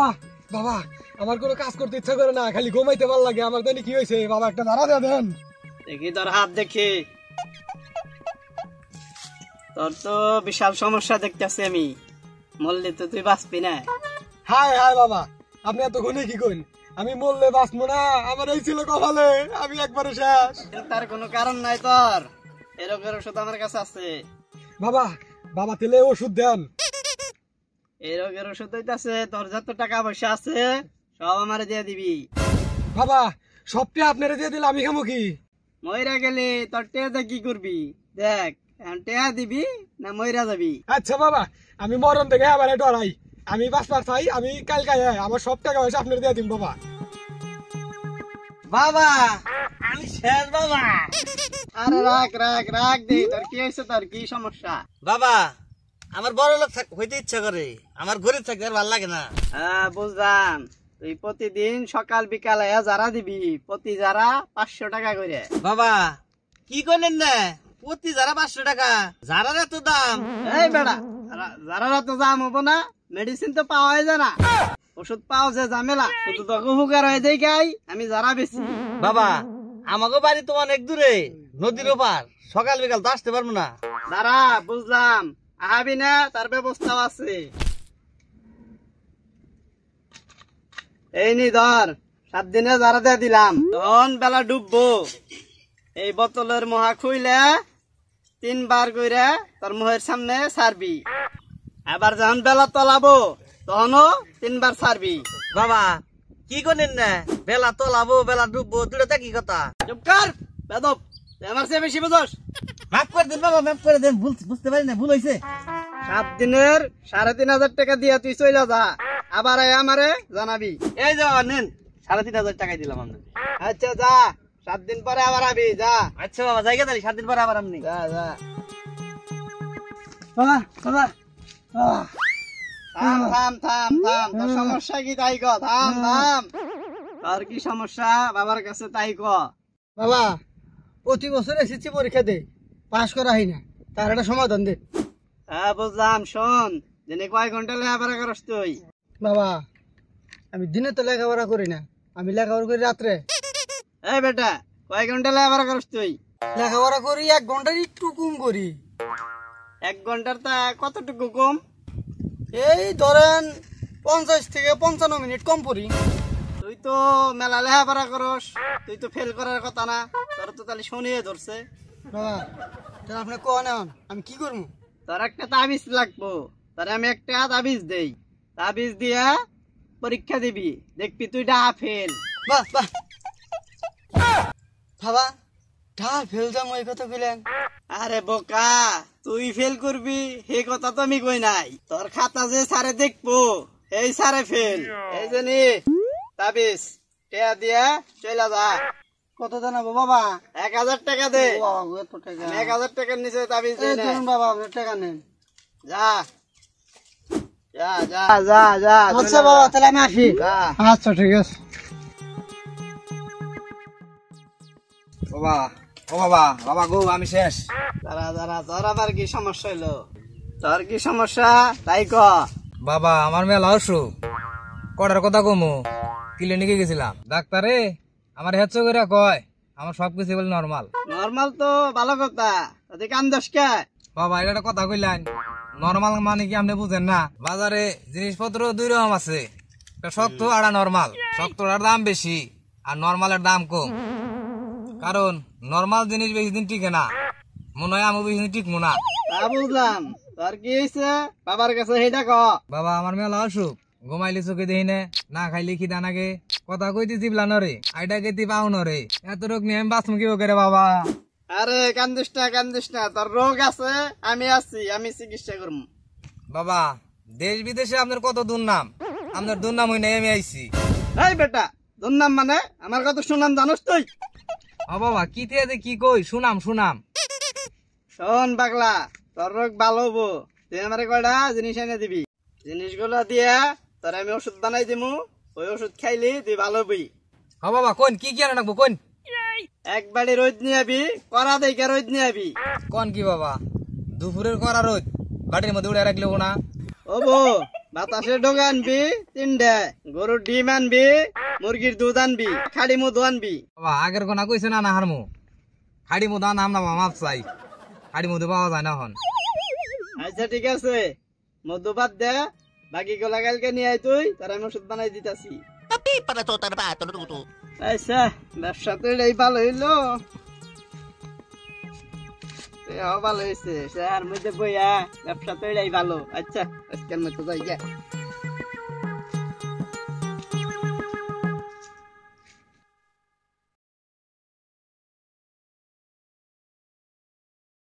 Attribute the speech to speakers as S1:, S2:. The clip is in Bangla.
S1: বাবা বাবা আমার কোনো কাজ করতে ইচ্ছা করে না, খালি ঘুমাইতে ভালো লাগে। আমার জানি কি হয়েছে বাবা, একটা ধারা দিয়ে দেন।
S2: দেখি তোর হাত দেখি, তোর তো বিশাল সমস্যা দেখতেছি আমি। মরলে তো তুই বাঁচবি না।
S1: হায় হায় বাবা, আপনি এত ঘুনে কি করেন? আমি মরলে বাঁচবো না, আমার এই ছিল কপালে, আমি একবারে শেষ।
S2: তার কোনো কারণ নাই, তোর এই রোগের ওষুধ আমার কাছে আছে।
S1: বাবা বাবা তেলে ওষুধ দেন।
S2: এই রোগের ওষুধ হইতাছে, তোর যত টাকা পয়সা আছে সব আমারে দিয়ে দিবি।
S1: বাবা সবটা আপনারা দিয়ে দিলে আমি খামো কি?
S2: মইরা গেলে তোর টেয়া কি করবি দেখ, টেয়া দিবি না মইরা যাবি?
S1: আচ্ছা বাবা, আমি মরণ থেকে আবার ডরাই, আমি বাঁচবার চাই, আমি কালকে আমার সব টাকা পয়সা আপনারা দিয়ে দিন বাবা।
S2: বাবা আমি শেষ বাবা। আরে রাখ রাখ রাখ দে, তোর কি হয়েছে, তোর কি সমস্যা?
S3: বাবা আমার বড় লোক হইতে ইচ্ছা করে, আমার গরিব থাকতে আর ভালো লাগে না।
S2: হ্যাঁ বুঝলাম, তুই প্রতিদিন সকাল বিকালে যারা দিবি, প্রতি যারা 500 টাকা করে।
S3: বাবা কি করলেন না, প্রতি যারা 500 টাকা, যারা এত দাম?
S2: এই বেড়া, যারা তো দাম হবো না, মেডিসিন তো পাওয়া যায় না, ওষুধ পাওয়া যায় ঝামেলা, শুধু তোকে হুকার হয়ে যাই গাই আমি যারা বেশি।
S3: বাবা আমাকে বাড়ি তো অনেক দূরে, নদীর ওপার, সকাল বিকাল তো আসতে পারবো না।
S2: যারা বুঝলাম, আহাবি না, তার ব্যবস্থাও আছে। এই নি ধর, 7 দিনে যারা দিয়ে দিলাম, তখন বেলা ডুববো, এই বোতলের মহা খুইলে 3 বার কইরা তোর মুহের সামনে ছাড়বি। আবার যখন বেলা তলাবো তখনও 3 বার ছাড়বি।
S3: বাবা কি করলেন না, বেলা তোলাবো বেলা ডুববো দুটো কি কথা?
S2: চুপ কর বেদব, তুই আমার চেয়ে বেশি বুঝোস।
S3: মাফ করে দেন বাবা, মাফ করে দেন, বুঝতে পারি না, ভুল হয়েছে।
S2: 7 দিনের 3,500 টাকা দিয়া তুই চইলা যা, আবার আমারে জানাবি।
S3: এই যে নেন 3,500 টাকাই দিলাম আপনাকে।
S2: আচ্ছা যা, 7 দিন পরে আবার আবি যা।
S3: আচ্ছা বাবা জায়গা তাহলে 7 দিন পরে আবার আপনি
S2: যা যা।
S1: বাবা বাবা
S2: থাম থাম থাম থাম, তোর সমস্যা কি তাই ক, থাম থাম। তোর কি সমস্যা বাবার কাছে তাই ক।
S1: বাবা প্রতি বছর এসেছি পরীক্ষা দে, পাশ করা হয় না, তার একটা সমাধান দে।
S2: হ্যাঁ বুঝলাম, শোন, দিনে কয় ঘন্টা লেখাপড়া করস তুই?
S1: বাবা আমি দিনে তো লেখাপড়া করি না, আমি লেখাপড়া করি রাত্রে।
S2: এই বেটা, কয় ঘন্টা লেখাপড়া করস তুই?
S1: লেখাপড়া করি 1 ঘন্টার একটু কম করি।
S2: 1 ঘন্টার তা কতটুকু কম?
S1: এই ধরেন 50 থেকে 55 মিনিট কম পড়ি।
S2: তুই তো মেলা লেখাপড়া করস, তুই তো ফেল করার কথা না, তোর তো তাহলে শনিয়ে ধরছে।
S1: বাবা তাহলে আপনি কোন আমি কি করবো?
S2: তোর একটা তাবিজ লাগবো, তোরে আমি একটা তাবিজ দেই, তাবিজ দিয়া পরীক্ষা দিবি, দেখবি তুই ডা ফেল।
S1: বাহ বাহ বাবা, ঢাল ফেল যাবো এই কথা কইলেন?
S2: আরে বোকা, তুই ফেল করবি হে কথা তো আমি কই নাই, তোর খাতা যে স্যারে দেখবো এই স্যারে ফেল। এই জানি তাবিজ টেয়া দিয়া চইলা যা।
S1: কত জানাবো বাবা?
S2: 1,000 টাকা দে।
S1: এত টাকা?
S2: 1,000 টাকার নিচে তাবিজ দেই না।
S1: বাবা আপনার টাকা নেন।
S2: যা যা যা যা যা।
S1: আচ্ছা বাবা তাহলে আমি আসি।
S2: যা।
S1: আচ্ছা ঠিক আছে।
S3: বাবা ও বাবা, বাবা গো আমি শেষ।
S2: দাঁড়া দাঁড়া, তোর আবার কি সমস্যা হইলো? তোর কি সমস্যা তাই ক।
S4: বাবা আমার মেলা অসুখ, কটার কথা কমু, ক্লিনিকে গেছিলাম, ডাক্তারে আমার হেচ্ছ করে কয় আমার সবকিছু বলে নর্মাল।
S2: নরমাল তো ভালো কথা, তুই কান্দস কে?
S4: বাবা এটা একটা কথা কইলেন, নর্মাল মানে কি আপনি বুঝেন না? বাজারে জিনিসপত্র 2 রকম আছে, একটা শক্ত আর নর্মাল। শক্তটার দাম বেশি আর নর্মালের দাম কম, কারণ নর্মাল জিনিস বেশি দিন টিকে না, মনে হয় আমি বেশি দিন টিকবো না।
S2: তা বুঝলাম, তোর কি হয়েছে বাবার কাছে সেইটা ক।
S4: বাবা আমার মেলা অসুখ, ঘুমাইলে চোখে দেখি না খাইলে খিদা নাগে, কথা কইতে জিবলা নরে, আইডা গেতি পাও নরে, এত রোগ নিয়ে আমি বাঁচমু কি করে বাবা?
S2: আরে কান্দিস না, তোর রোগ আছে, আমি আছি, আমি চিকিৎসা করবো।
S4: বাবা দেশ বিদেশে আপনার কত দুর্নাম, আপনার দুর্নাম হই নাই আমি আইছি।
S2: এই বেটা, দুর্নাম মানে আমার কত সুনাম জানোস তুই?
S4: ও বাবা কি থেকে কি কই, সুনাম সুনাম।
S2: শোন পাগলা, তোর রোগ ভালো হবো, তুই আমার কয়টা জিনিস এনে দিবি, জিনিসগুলো দিয়ে তোর আমি ওষুধ বানাই দিমু, ওই ওষুধ খাইলি তুই ভালো হবি।
S4: ও বাবা কোন কি কি আনা রাখবো কোন?
S2: এক বাড়ি রোদ নিয়ে আবি, কড়া দেখে রোদ নিয়ে আবি।
S4: কোন কি বাবা, দুপুরের করা রোদ বাটির মধ্যে উড়ে রাখলেও না?
S2: ও বো, বাতাসে ডোকা আনবি 3টে, গরুর ডিম আনবি, মুরগির দুধ আনবি, খাড়ি মধু আনবি।
S4: বাবা আগের কোনা কইছে না না হারমু খাড়ি মধু নাম না মাপ চাই খাড়ি মধু পাওয়া যায় না এখন
S2: আচ্ছা ঠিক আছে, মধু বাদ দে, বাকি গুলা কালকে নিয়ে আয় তুই, তার আমি ওষুধ বানাই দিতাছি। আচ্ছা ব্যবসা তো এটাই ভালো হইলো, ভালো হয়েছে, আর মধ্যে বইয়া ব্যবসা তো এটাই ভালো। আচ্ছা আজকের মতো যাই গে।